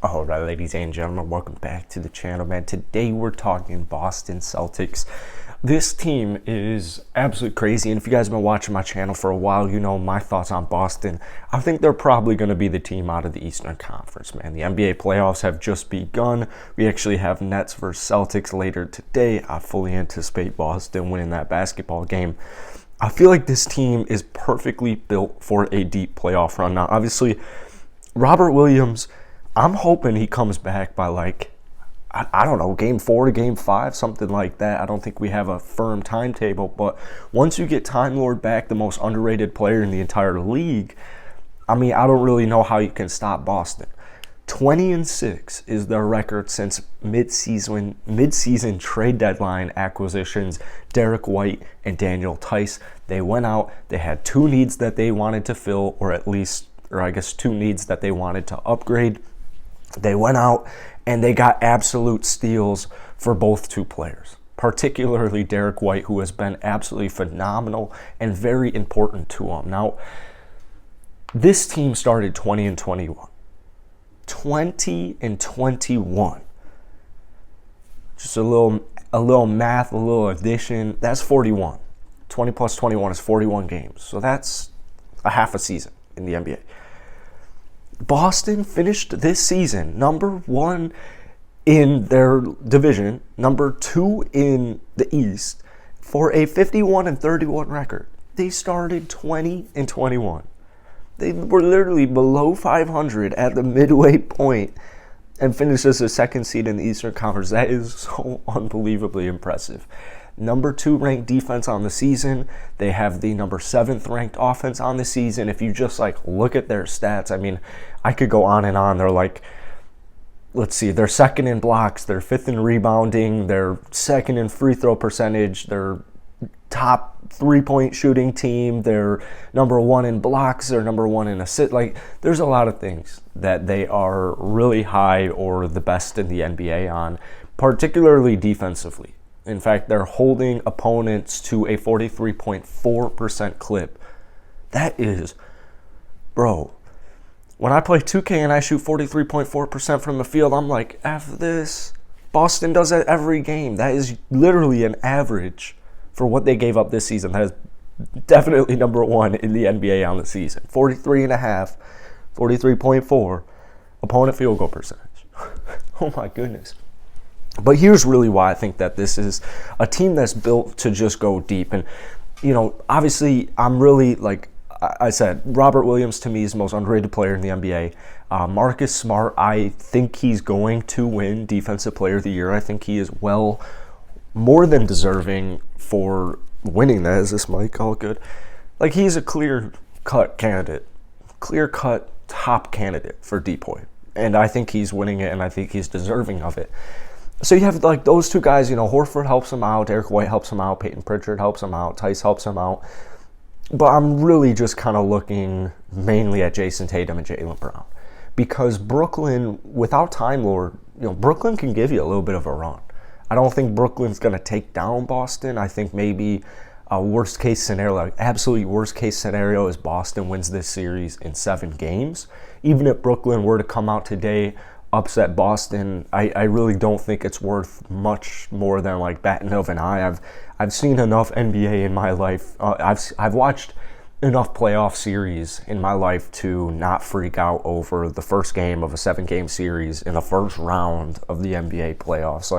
All right, ladies and gentlemen, welcome back to the channel, man. Today we're talking Boston Celtics. This team is absolutely crazy, and if you guys have been watching my channel for a while, you know my thoughts on Boston. I think they're probably going to be the team out of the Eastern Conference, man. The NBA playoffs have just begun. We actually have Nets versus Celtics later today. I fully anticipate Boston winning that basketball game. I feel like this team is perfectly built for a deep playoff run. Now, obviously, Robert Williams, I'm hoping he comes back by I don't know, game 4 to game 5, something like that. I don't think we have a firm timetable, but once you get Time Lord back, the most underrated player in the entire league, I mean, I don't really know how you can stop Boston. 20-6 is their record since mid-season trade deadline acquisitions, Derek White and Daniel Tice. They went out, they had two needs that they wanted to fill, or I guess two needs that they wanted to upgrade. They went out and they got absolute steals for both two players, particularly Derek White, who has been absolutely phenomenal and very important to them. Now, this team started 20-21. 20-21. Just a little math, a little addition. That's 41. 20 plus 21 is 41 games. So that's a half a season in the NBA. Boston finished this season number 1 in their division, number 2 in the East, for a 51-31 record. They started 20-21. They were literally below 500 at the midway point and finished as the second seed in the Eastern Conference. That is so unbelievably impressive. Number 2 ranked defense on the season. They have the number 7th ranked offense on the season. If you just look at their stats, I mean, I could go on and on. They're let's see, they're second in blocks, they're 5th in rebounding, they're second in free throw percentage, they're top 3-point shooting team, they're number 1 in blocks, they're number 1 in assists. There's a lot of things that they are really high or the best in the NBA on, particularly defensively. In fact, they're holding opponents to a 43.4% clip. That is, bro, when I play 2K and I shoot 43.4% from the field, I'm like, F this. Boston does that every game. That is literally an average for what they gave up this season. That is definitely number 1 in the NBA on the season. 43.5, 43.4 opponent field goal percentage. Oh my goodness. But here's really why I think that this is a team that's built to just go deep. And, you know, obviously I'm really, I said, Robert Williams to me is the most underrated player in the NBA. Marcus Smart, I think he's going to win Defensive Player of the Year. I think he is more than deserving for winning that. Is this mic all good? He's a clear-cut candidate, clear-cut top candidate for DPOY. And I think he's winning it, and I think he's deserving of it. So you have those two guys, you know, Horford helps him out, Derek White helps him out, Peyton Pritchard helps him out, Tice helps him out. But I'm really just kind of looking mainly at Jason Tatum and Jaylen Brown. Because Brooklyn, without Time Lord, you know, Brooklyn can give you a little bit of a run. I don't think Brooklyn's going to take down Boston. I think maybe a worst case scenario, absolutely worst case scenario, is Boston wins this series in 7 games. Even if Brooklyn were to come out today, upset Boston, I really don't think it's worth much more than batting of an eye. I've seen enough NBA in my life. I've watched enough playoff series in my life to not freak out over the first game of a 7-game series in the first round of the NBA playoffs.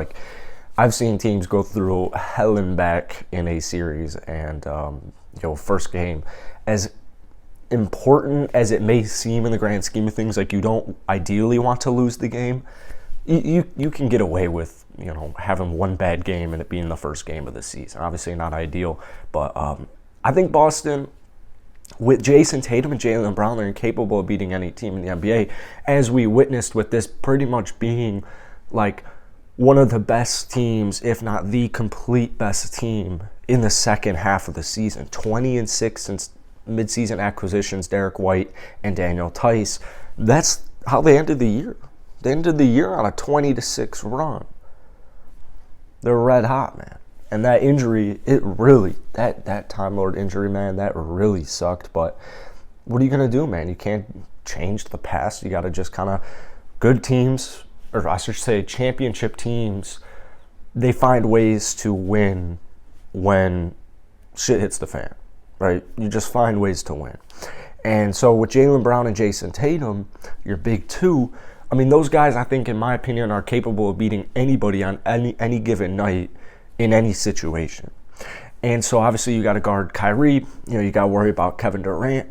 I've seen teams go through hell and back in a series, and first game, as important as it may seem in the grand scheme of things, you don't ideally want to lose the game. You can get away with, you know, having one bad game and it being the first game of the season. Obviously not ideal, but I think Boston, with Jason Tatum and Jaylen Brown, they're incapable of beating any team in the NBA, as we witnessed with this pretty much being one of the best teams, if not the complete best team in the second half of the season. 20-6 since mid-season acquisitions, Derek White and Daniel Tice. That's how they ended the year. They ended the year on a 20-6 run. They're red hot, man. And that injury, that Time Lord injury, man, that really sucked. But what are you going to do, man? You can't change the past. You got to just kind of good teams, or I should say championship teams, they find ways to win when shit hits the fan, right? You just find ways to win. And so with Jaylen Brown and Jason Tatum, your big two, I mean, those guys, I think, in my opinion, are capable of beating anybody on any given night in any situation. And so obviously you got to guard Kyrie, you got to worry about Kevin Durant.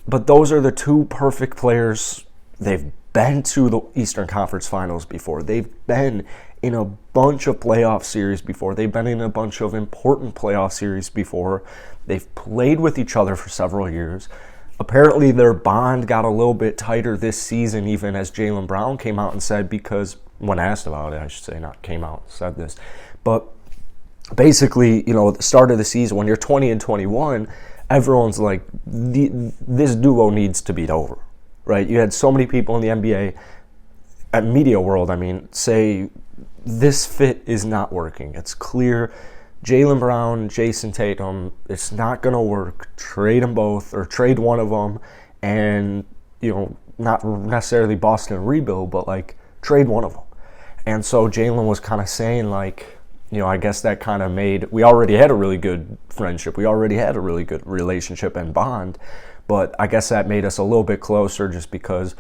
But those are the two perfect players. They've been to the Eastern Conference Finals before. They've been in a bunch of playoff series before. They've been in a bunch of important playoff series before. They've played with each other for several years. Apparently their bond got a little bit tighter this season, even as Jaylen Brown came out and said, because when asked about it, I should say, not came out and said this, but basically, at the start of the season, when you're 20 and 21, everyone's like, this duo needs to be over, right? You had so many people in the NBA, at media world, say this fit is not working. It's clear. Jaylen Brown, Jason Tatum, it's not going to work. Trade them both, or trade one of them, and, not necessarily Boston rebuild, but, trade one of them. And so Jaylen was kind of saying, I guess that kind of made, we already had a really good friendship. We already had a really good relationship and bond, but I guess that made us a little bit closer just because,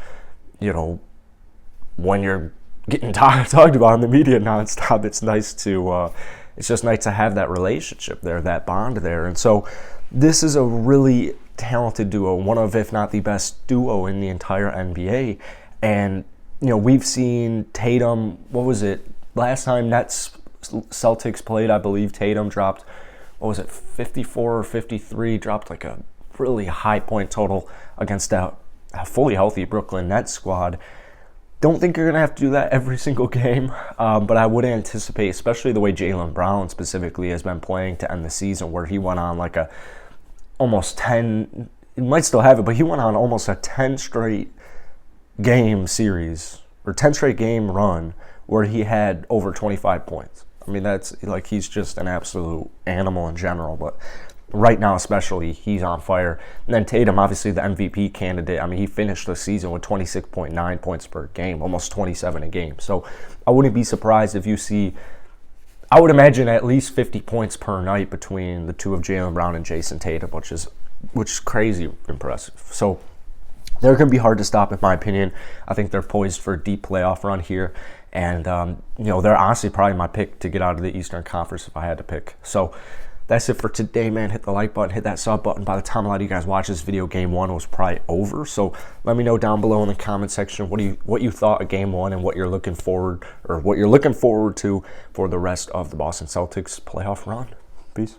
when you're getting talked about in the media nonstop, it's just nice to have that relationship there, that bond there. And so this is a really talented duo, one of, if not the best duo in the entire NBA. And, we've seen Tatum, what was it, last time Celtics played, I believe Tatum dropped, 54 or 53, dropped a really high point total against a fully healthy Brooklyn Nets squad. Don't think you're going to have to do that every single game, but I would anticipate, especially the way Jaylen Brown specifically has been playing to end the season, where he went on almost 10, he might still have it, but he went on almost a 10 straight game series, or 10 straight game run, where he had over 25 points. That's he's just an absolute animal in general, but right now especially, he's on fire. And then Tatum, obviously the MVP candidate, he finished the season with 26.9 points per game, almost 27 a game. So I wouldn't be surprised if you see, I would imagine, at least 50 points per night between the two of Jaylen Brown and Jason Tatum, which is crazy impressive. So they're going to be hard to stop, in my opinion. I think they're poised for a deep playoff run here. And, they're honestly probably my pick to get out of the Eastern Conference if I had to pick. So that's it for today, man. Hit the like button, hit that sub button. By the time a lot of you guys watch this video, Game 1 was probably over. So let me know down below in the comment section what you thought of Game 1 and what you're looking forward to for the rest of the Boston Celtics playoff run. Peace.